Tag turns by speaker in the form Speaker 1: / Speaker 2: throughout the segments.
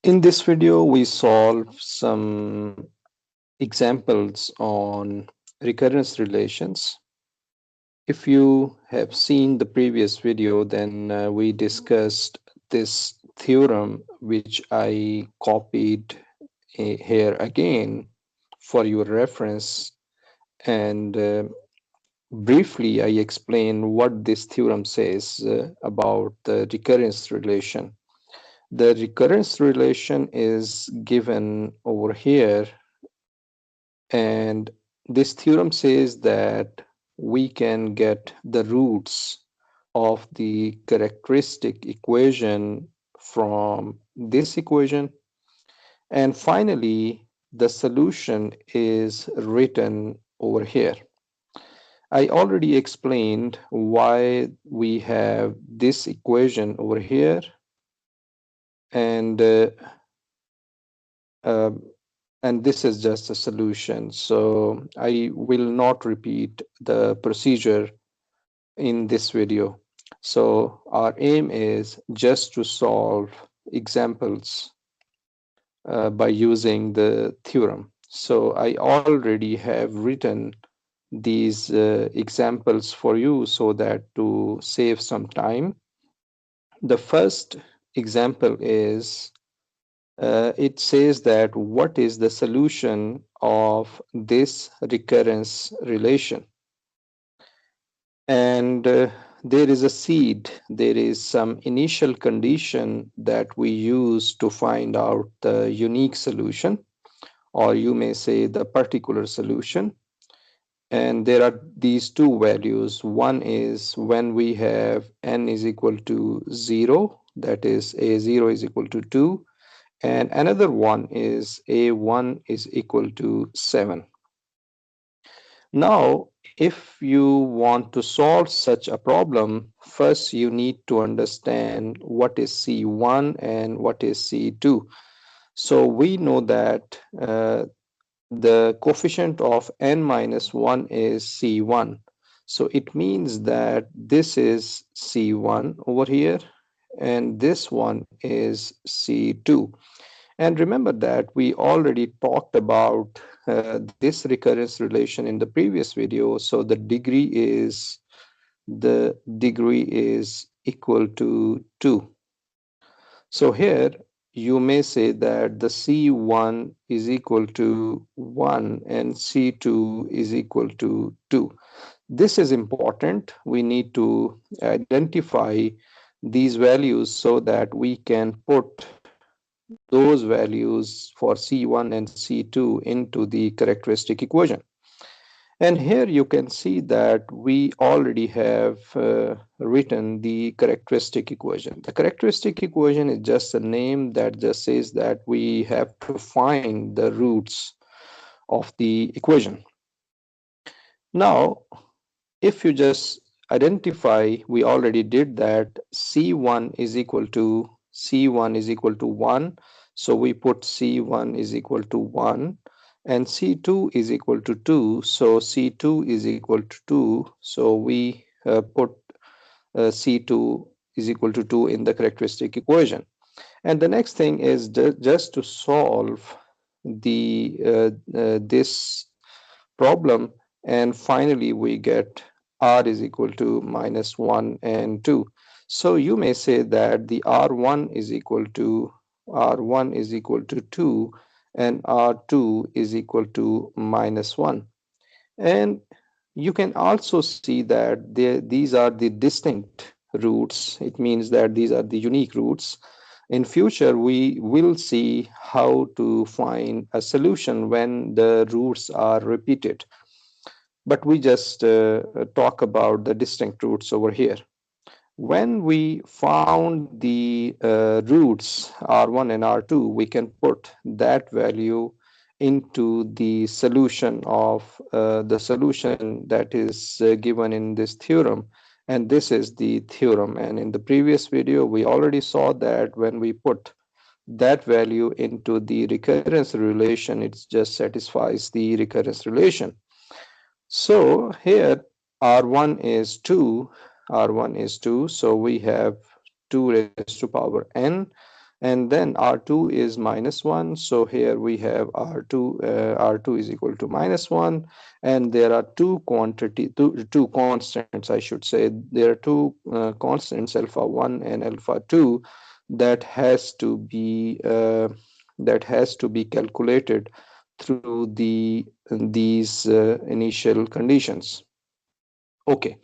Speaker 1: In this video, we solve some examples on recurrence relations. If you have seen the previous video, then we discussed this theorem, which I copied here again for your reference. And briefly, I explain what this theorem says about the recurrence relation. The recurrence relation is given over here, and this theorem says that we can get the roots of the characteristic equation from this equation. And finally, the solution is written over here. I already explained why we have this equation over here, and uh, and this is just a solution. So I will not repeat the procedure in this video. So our aim is just to solve examples by using the theorem. So I already have written these examples for you so that to save some time. The first example is it says that what is the solution of this recurrence relation? And there is a seed, there is some initial condition that we use to find out the unique solution, or you may say the particular solution. And there are these two values. One is when we have n is equal to 0, that is a0 is equal to 2, and another one is a1 is equal to 7. Now, if you want to solve such a problem, first you need to understand what is C1 and what is C2. So we know that the coefficient of n minus 1 is C1. So it means that this is C1 over here, and this one is C2. And remember that we already talked about this recurrence relation in the previous video. So the degree is equal to 2. So here you may say that the C1 is equal to 1 and C2 is equal to 2. This is important. We need to identify these values so that we can put those values for C1 and C2 into the characteristic equation. And here you can see that we already have written the characteristic equation. The characteristic equation is just a name that just says that we have to find the roots of the equation. Now, if you just identify, we already did that, C1 is equal to 1. So we put C1 is equal to 1, and C2 is equal to 2. So C2 is equal to 2. So we put C2 is equal to 2 in the characteristic equation. And the next thing is just to solve the this problem, and finally we get r is equal to minus 1 and 2. So you may say that the r1 is equal to 2, and r2 is equal to minus 1. And you can also see that these are the distinct roots. It means that these are the unique roots. In future, we will see how to find a solution when the roots are repeated. But we just talk about the distinct roots over here. When we found the roots R1 and R2, we can put that value into the solution of the solution that is given in this theorem. And this is the theorem. And in the previous video, we already saw that when we put that value into the recurrence relation, it just satisfies the recurrence relation. So here R1 is 2, R1 is 2, so we have 2 raised to power n. and then R2 is minus 1. So here we have R2 is equal to minus 1, and there are two constants, I should say. There are two constants, alpha 1 and alpha 2, that has to be calculated through these initial conditions. Okay.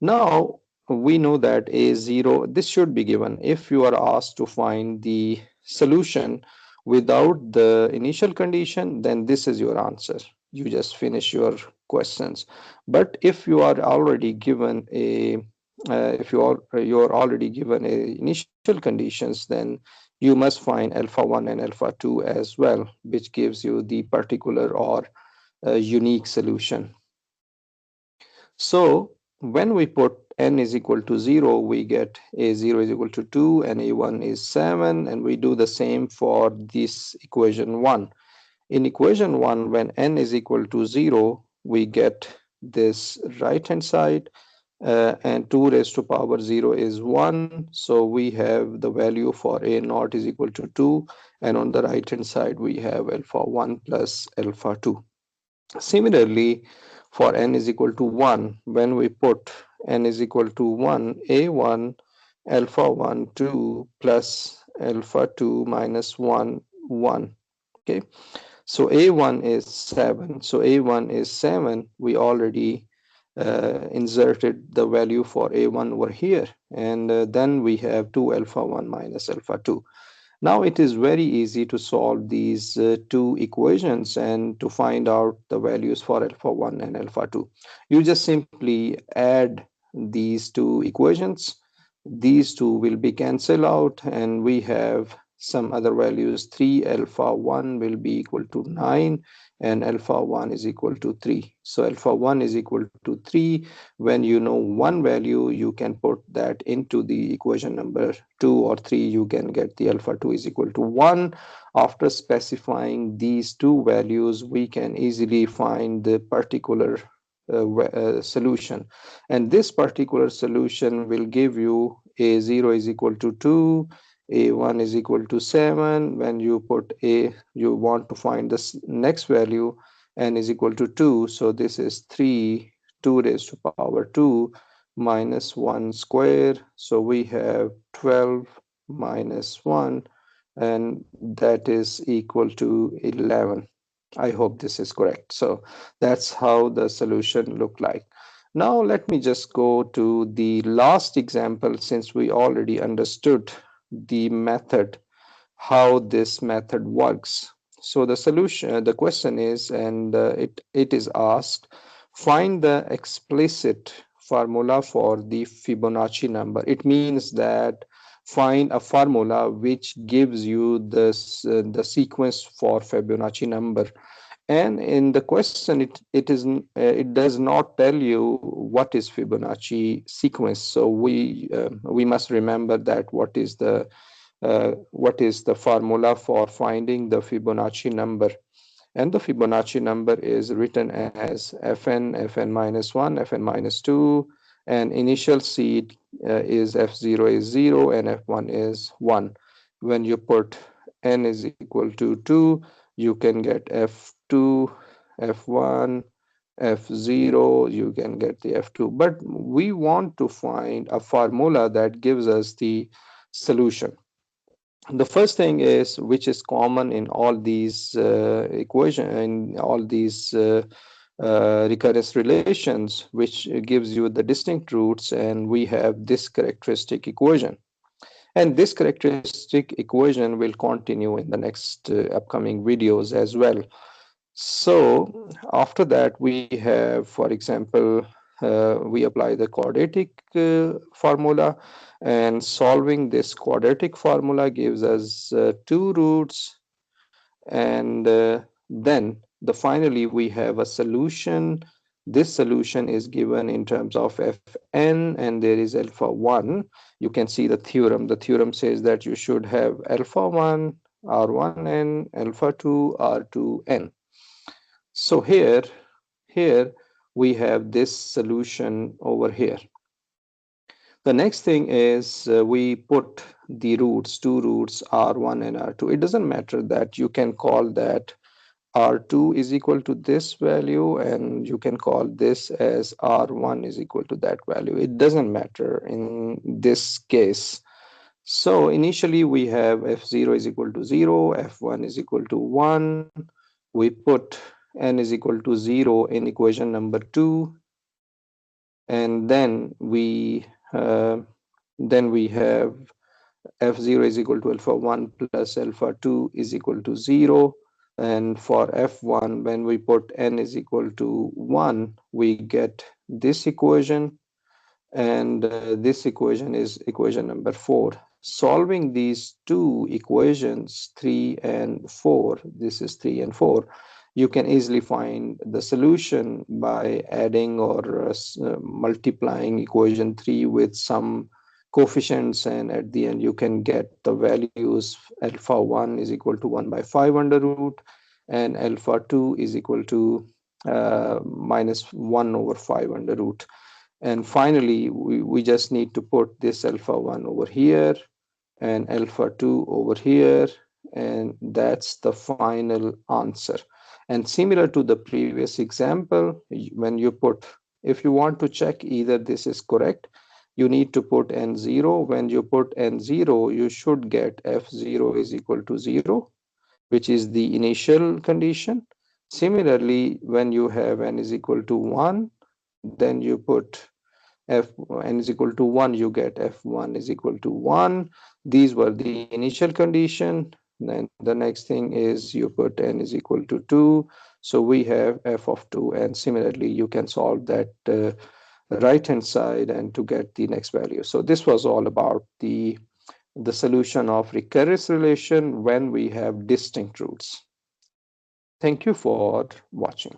Speaker 1: Now we know that A0, this should be given. If you are asked to find the solution without the initial condition, then this is your answer. You just finish your questions. But if you are already given if you're already given a initial conditions, then you must find alpha 1 and alpha 2 as well, which gives you the particular or unique solution. So when we put n is equal to 0, we get a0 is equal to 2 and a1 is 7, and we do the same for this equation 1. In equation 1, when n is equal to 0, we get this right hand side, and 2 raised to power 0 is 1. So we have the value for a naught is equal to 2, and on the right hand side we have alpha 1 plus alpha 2. Similarly, for n is equal to 1, when we put n is equal to 1, a1 alpha 1 2 plus alpha 2 minus 1 1. Okay, so a1 is 7. So a1 is 7. We already inserted the value for a1 over here, and then we have 2 alpha 1 minus alpha 2. Now it is very easy to solve these two equations and to find out the values for alpha 1 and alpha 2. You just simply add these two equations. These two will be cancelled out, and we have some other values. 3 alpha 1 will be equal to 9, and alpha 1 is equal to 3. So alpha 1 is equal to 3. When you know one value, you can put that into the equation number 2 or 3. You can get the alpha 2 is equal to 1. After specifying these two values, we can easily find the particular solution, and this particular solution will give you a0 is equal to 2, a1 is equal to 7. When you put a, you want to find the next value, n is equal to 2, so this is 3, 2 raised to power 2 minus 1 square. So we have 12 minus 1, and that is equal to 11. I hope this is correct. So that's how the solution look like. Now let me just go to the last example, since we already understood the method, how this method works. So the solution, the question is, and it is asked, find the explicit formula for the Fibonacci number. It means that find a formula which gives you the sequence for Fibonacci number. And in the question, it does not tell you what is Fibonacci sequence. So we must remember that what is the formula for finding the Fibonacci number. And the Fibonacci number is written as fn minus 1, fn minus 2, and initial seed is f0 is 0 and f1 is 1. When you put n is equal to 2, you can get f2, f1, f0, you can get the f2. But we want to find a formula that gives us the solution. The first thing is, which is common in all these equation, in all these recurrence relations, which gives you the distinct roots, and we have this characteristic equation. And this characteristic equation will continue in the next upcoming videos as well. So after that, we have, for example, we apply the quadratic formula, and solving this quadratic formula gives us two roots, and then finally we have a solution. This solution is given in terms of fn, and there is alpha 1. You can see the theorem. The theorem says that you should have alpha 1 r1n, alpha 2 r2n. So here we have this solution over here. The next thing is we put the roots, two roots, R1 and R2. It doesn't matter that you can call that R2 is equal to this value, and you can call this as R1 is equal to that value. It doesn't matter in this case. So initially we have F0 is equal to 0, F1 is equal to 1. We put n is equal to 0 in equation number 2, and then we have f0 is equal to alpha 1 plus alpha 2 is equal to 0. And for f1, when we put n is equal to 1, we get this equation, and this equation is equation number 4. Solving these two equations, 3 and 4, this is 3 and 4, you can easily find the solution by adding or multiplying equation 3 with some coefficients, and at the end you can get the values. Alpha 1 is equal to 1 by 5 under root, and alpha 2 is equal to minus 1 over 5 under root. And finally, we just need to put this alpha 1 over here and alpha 2 over here, and that's the final answer. And similar to the previous example, when you put, if you want to check either this is correct, you need to put n0. When you put n0, you should get f0 is equal to 0, which is the initial condition. Similarly, when you have n is equal to 1, then you put f n is equal to 1, you get f1 is equal to 1. These were the initial condition. Then the next thing is you put n is equal to 2, so we have f of 2, and similarly you can solve that right hand side and to get the next value. So this was all about the solution of recurrence relation when we have distinct roots. Thank you for watching.